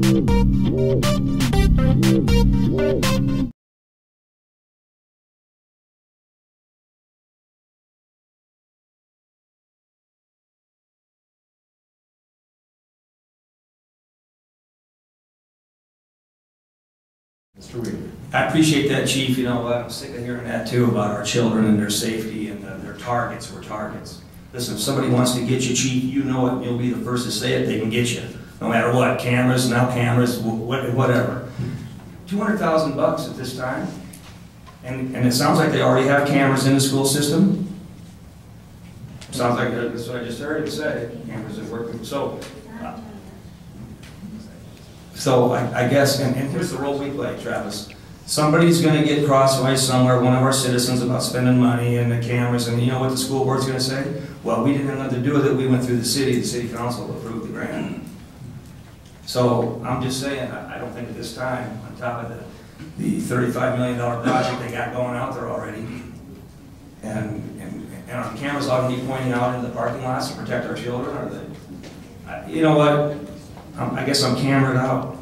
Mr. Weaver. I appreciate that, Chief. You know what? I'm sick of hearing that too about our children and their safety and their targets. We're targets. Listen, if somebody wants to get you, Chief, you know it. You'll be the first to say it. They can get you, no matter what. Cameras, now cameras, whatever. $200,000 at this time, and it sounds like they already have cameras in the school system. Sounds like that's what I just heard it say. Cameras are working. So I guess, and here's the role we play, Travis. Somebody's going to get crosswise somewhere, one of our citizens, about spending money and the cameras, and you know what the school board's going to say? Well, we didn't have nothing to do with it. We went through the city council approved the grant. So I'm just saying, I don't think at this time, on top of the $35 million project they got going out there already, and are the cameras all going to be pointing out in the parking lots to protect our children? Or you know what? I guess I'm camered out.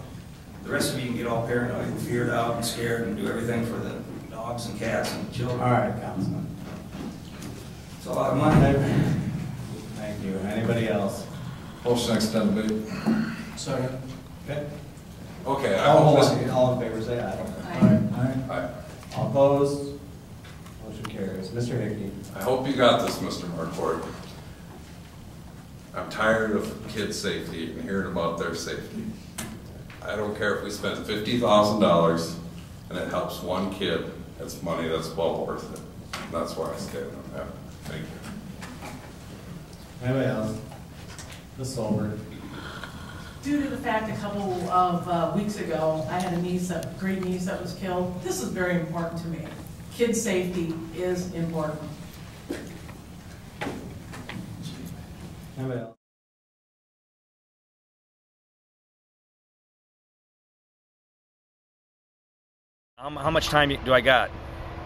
The rest of you can get all paranoid and feared out and scared and do everything for the dogs and cats and children. All right, Councilman. It's a lot of money. Thank you. Anybody else? Motion extend debate. Sorry. Okay. Okay. All in favor say aye. Aye. All opposed? Motion carries. Mr. Hickey. I hope you got this, Mr. Marquardt. I'm tired of kids' safety and hearing about their safety. I don't care if we spend $50,000 and it helps one kid. It's money that's well worth it. And that's why I stand on that. Thank you. Anybody else? Ms. Solberg. Due to the fact a couple of weeks ago, I had a great niece that was killed. This is very important to me. Kids' safety is important. Anybody else? How much time do I got?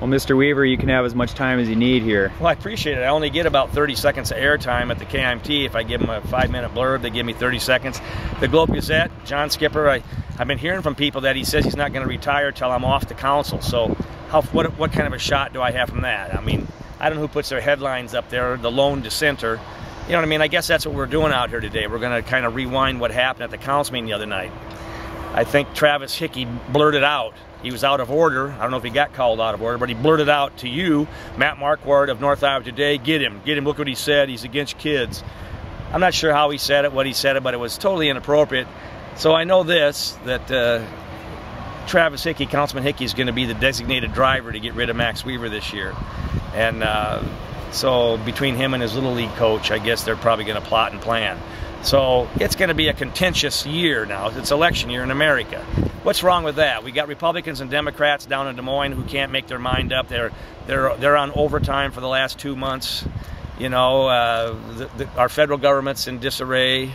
Well, Mr. Weaver, you can have as much time as you need here. Well, I appreciate it. I only get about 30 seconds of airtime at the KIMT. If I give them a 5-minute blurb, they give me 30 seconds. The Globe Gazette, John Skipper, I've been hearing from people that he says he's not going to retire till I'm off the council. So what kind of a shot do I have from that? I mean, I don't know who puts their headlines up there, the lone dissenter. You know what I mean? I guess that's what we're doing out here today. We're going to kind of rewind what happened at the council meeting the other night. I think Travis Hickey blurted out. He was out of order. I don't know if he got called out of order, but he blurted out to you, Matt Marquardt of North Iowa Today, get him, look what he said, he's against kids. I'm not sure how he said it, what he said it, but it was totally inappropriate. So I know this, that Travis Hickey, Councilman Hickey, is going to be the designated driver to get rid of Max Weaver this year. And so between him and his Little League coach, I guess they're probably going to plot and plan. So it's going to be a contentious year now. It's election year in America. What's wrong with that? We got Republicans and Democrats down in Des Moines who can't make their mind up. They're on overtime for the last 2 months. You know, our federal government's in disarray,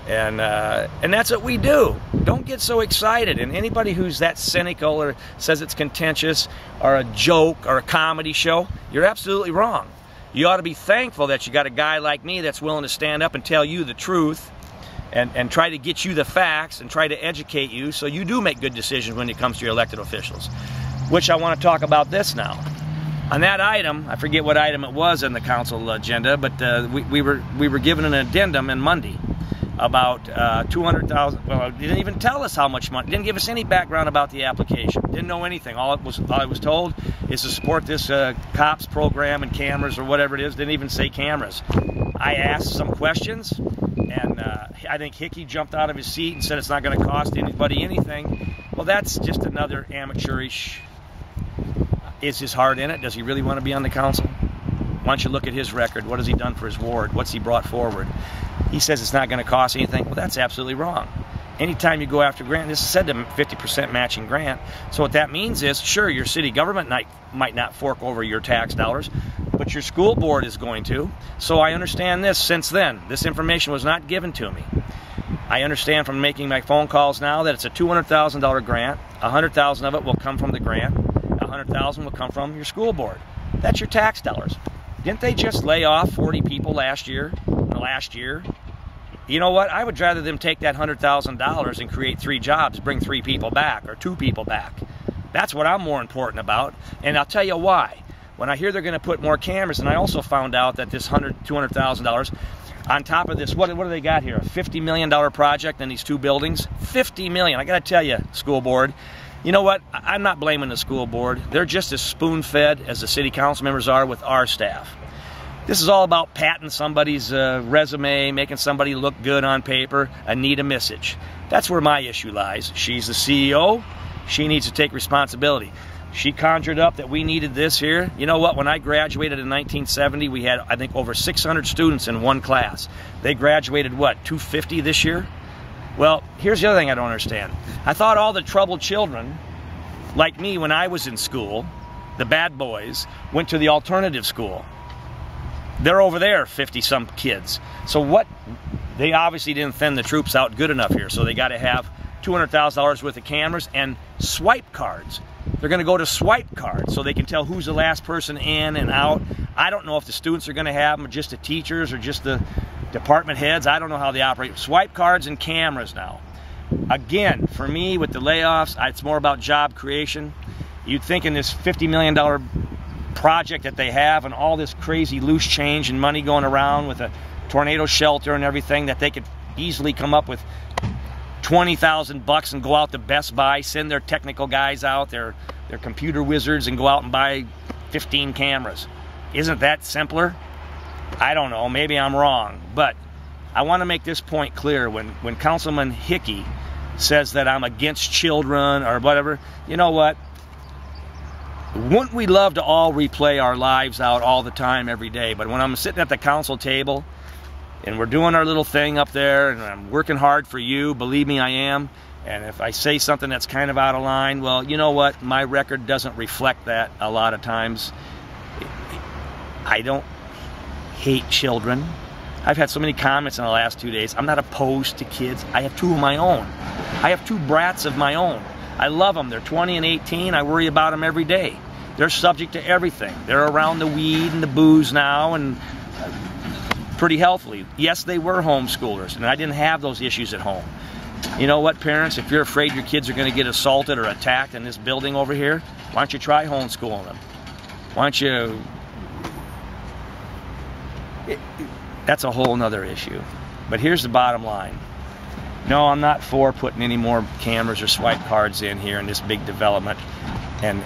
and that's what we do. Don't get so excited. And anybody who's that cynical or says it's contentious or a joke or a comedy show, you're absolutely wrong. You ought to be thankful that you got a guy like me that's willing to stand up and tell you the truth and try to get you the facts and try to educate you so you do make good decisions when it comes to your elected officials. Which I want to talk about this now. On that item, I forget what item it was in the council agenda, but we were given an addendum on Monday about $200,000. Well, it didn't even tell us how much money. It didn't give us any background about the application. Didn't know anything. All I was told is to support this COPS program and cameras or whatever it is. Didn't even say cameras. I asked some questions, and I think Hickey jumped out of his seat and said it's not going to cost anybody anything. Well, that's just another amateurish. Is his heart in it? Does he really want to be on the council? Why don't you look at his record? What has he done for his ward? What's he brought forward? He says it's not going to cost anything. Well, that's absolutely wrong. Anytime you go after grant, this is said to 50% matching grant. So what that means is, sure, your city government might not fork over your tax dollars, but your school board is going to. So I understand this since then. This information was not given to me. I understand from making my phone calls now that it's a $200,000 grant. $100,000 of it will come from the grant. $100,000 will come from your school board. That's your tax dollars. Didn't they just lay off 40 people last year? you know what? I would rather them take that $100,000 and create 3 jobs, bring 3 people back or 2 people back. That's what I'm more important about, and I'll tell you why. When I hear they're going to put more cameras, and I also found out that this $200,000 on top of this, what do they got here? A $50 million project in these 2 buildings? $50 million. I got to tell you, school board, you know what? I'm not blaming the school board. They're just as spoon-fed as the city council members are with our staff. This is all about patting somebody's resume, making somebody look good on paper, Anita Misich. That's where my issue lies. She's the CEO. She needs to take responsibility. She conjured up that we needed this here. You know what? When I graduated in 1970, we had, I think, over 600 students in one class. They graduated, what, 250 this year? Well, here's the other thing I don't understand. I thought all the troubled children, like me when I was in school, the bad boys, went to the alternative school. They're over there, 50-some kids. So what? They obviously didn't thin the troops out good enough here, so they got to have $200,000 worth of cameras and swipe cards. They're going to go to swipe cards so they can tell who's the last person in and out. I don't know if the students are going to have them, or just the teachers, or just the department heads. I don't know how they operate. Swipe cards and cameras now. Again, for me, with the layoffs, it's more about job creation. You'd think in this $50 million project that they have and all this crazy loose change and money going around with a tornado shelter and everything, that they could easily come up with $20,000 and go out to Best Buy, send their technical guys out, their computer wizards, and go out and buy 15 cameras. Isn't that simpler? I don't know, maybe I'm wrong, but I want to make this point clear. When Councilman Hickey says that I'm against children or whatever, you know what? Wouldn't we love to all replay our lives out all the time, every day? But when I'm sitting at the council table and we're doing our little thing up there and I'm working hard for you, believe me, I am, and if I say something that's kind of out of line, well, you know what? My record doesn't reflect that a lot of times. I don't hate children. I've had so many comments in the last 2 days. I'm not opposed to kids. I have 2 of my own. I have 2 brats of my own. I love them. They're 20 and 18. I worry about them every day. They're subject to everything. They're around the weed and the booze now, and pretty healthily. Yes, they were homeschoolers, and I didn't have those issues at home. You know what, parents? If you're afraid your kids are going to get assaulted or attacked in this building over here, why don't you try homeschooling them? Why don't you... That's a whole nother issue. But here's the bottom line. No, I'm not for putting any more cameras or swipe cards in here in this big development. And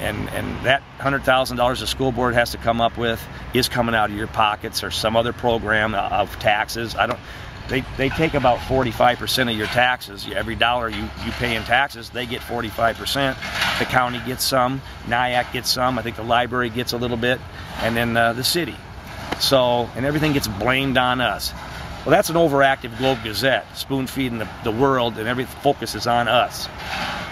that $100,000 the school board has to come up with is coming out of your pockets or some other program of taxes. They take about 45% of your taxes. Every dollar you pay in taxes, they get 45%. The county gets some, NIAC gets some, I think the library gets a little bit, and then the city. So, and everything gets blamed on us. Well, that's an overactive Globe Gazette, spoon-feeding the world, and every focus is on us.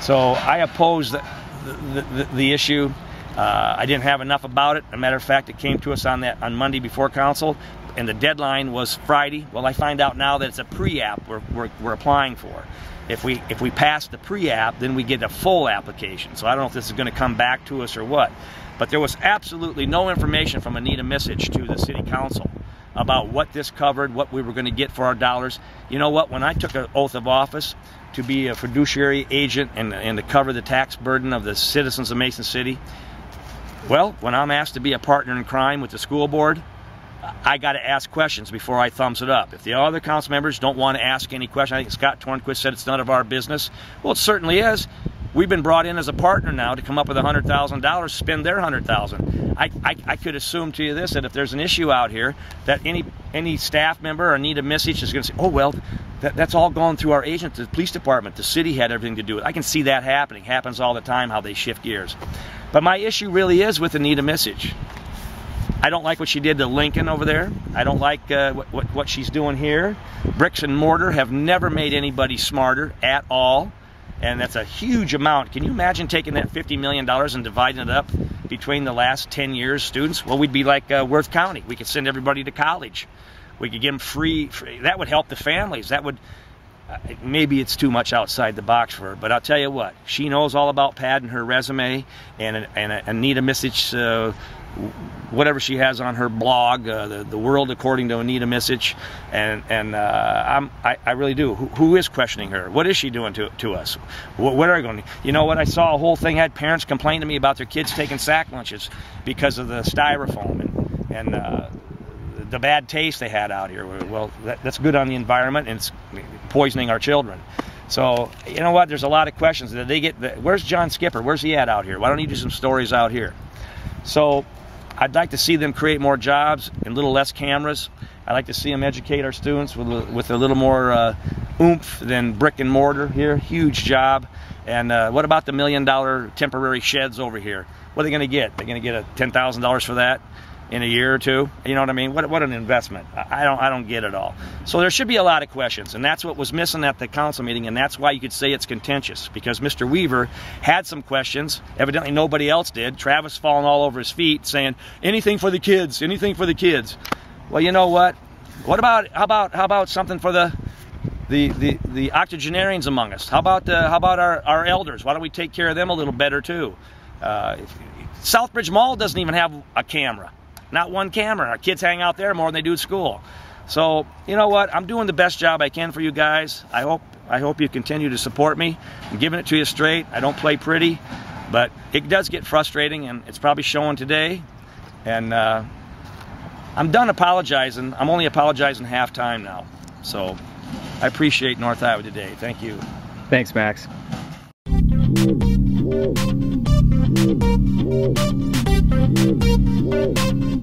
So I oppose the issue. I didn't have enough about it. As a matter of fact, it came to us on Monday before council, and the deadline was Friday. Well, I find out now that it's a pre-app we're applying for. If we pass the pre-app, then we get a full application. So I don't know if this is going to come back to us or what. But there was absolutely no information from Anita Misich to the city council about what this covered, what we were going to get for our dollars. You know what? When I took an oath of office to be a fiduciary agent and to cover the tax burden of the citizens of Mason City, well, when I'm asked to be a partner in crime with the school board, I got to ask questions before I thumbs it up. If the other council members don't want to ask any questions, I think Scott Tornquist said it's none of our business. Well, it certainly is. We've been brought in as a partner now to come up with $100,000, spend their $100,000. I could assume to you this, that if there's an issue out here, that any staff member or need a message is going to say, oh, well, that's all gone through our agent, the police department, the city had everything to do with it. I can see that happening. Happens all the time, how they shift gears. But my issue really is with Anita Misich. I don't like what she did to Lincoln over there. I don't like what she's doing here. Bricks and mortar have never made anybody smarter at all. And that's a huge amount. Can you imagine taking that $50 million and dividing it up between the last 10 years students? Well, we'd be like Worth County. We could send everybody to college. We could give them free. That would help the families. That would, maybe it's too much outside the box for her, but I'll tell you what, she knows all about padding her resume, and Anita Misich's whatever she has on her blog, the world according to Anita Misich, and I really do. Who is questioning her? What is she doing to us? What are we going to? You know what? I saw a whole thing. Had parents complain to me about their kids taking sack lunches because of the styrofoam and the bad taste they had out here. Well, that's good on the environment, and it's poisoning our children. So, you know what? There's a lot of questions. Did they get? Where's John Skipper? Where's he at out here? Why don't he do some stories out here? So, I'd like to see them create more jobs and a little less cameras. I'd like to see them educate our students with a little more oomph than brick and mortar here. Huge job. And what about the $1 million temporary sheds over here? What are they going to get? They're going to get $10,000 for that in a year or two? You know what I mean? What an investment. I don't get it all. So there should be a lot of questions, and that's what was missing at the council meeting, and that's why you could say it's contentious, because Mr. Weaver had some questions. Evidently nobody else did. Travis falling all over his feet saying, anything for the kids, anything for the kids. Well, you know what? How about something for the octogenarians among us? How about our elders? Why don't we take care of them a little better too? Southbridge Mall doesn't even have a camera. Not one camera. Our kids hang out there more than they do at school. So, you know what? I'm doing the best job I can for you guys. I hope you continue to support me. I'm giving it to you straight. I don't play pretty, but it does get frustrating, and it's probably showing today. And I'm done apologizing. I'm only apologizing half time now. So I appreciate North Iowa today. Thank you. Thanks, Max.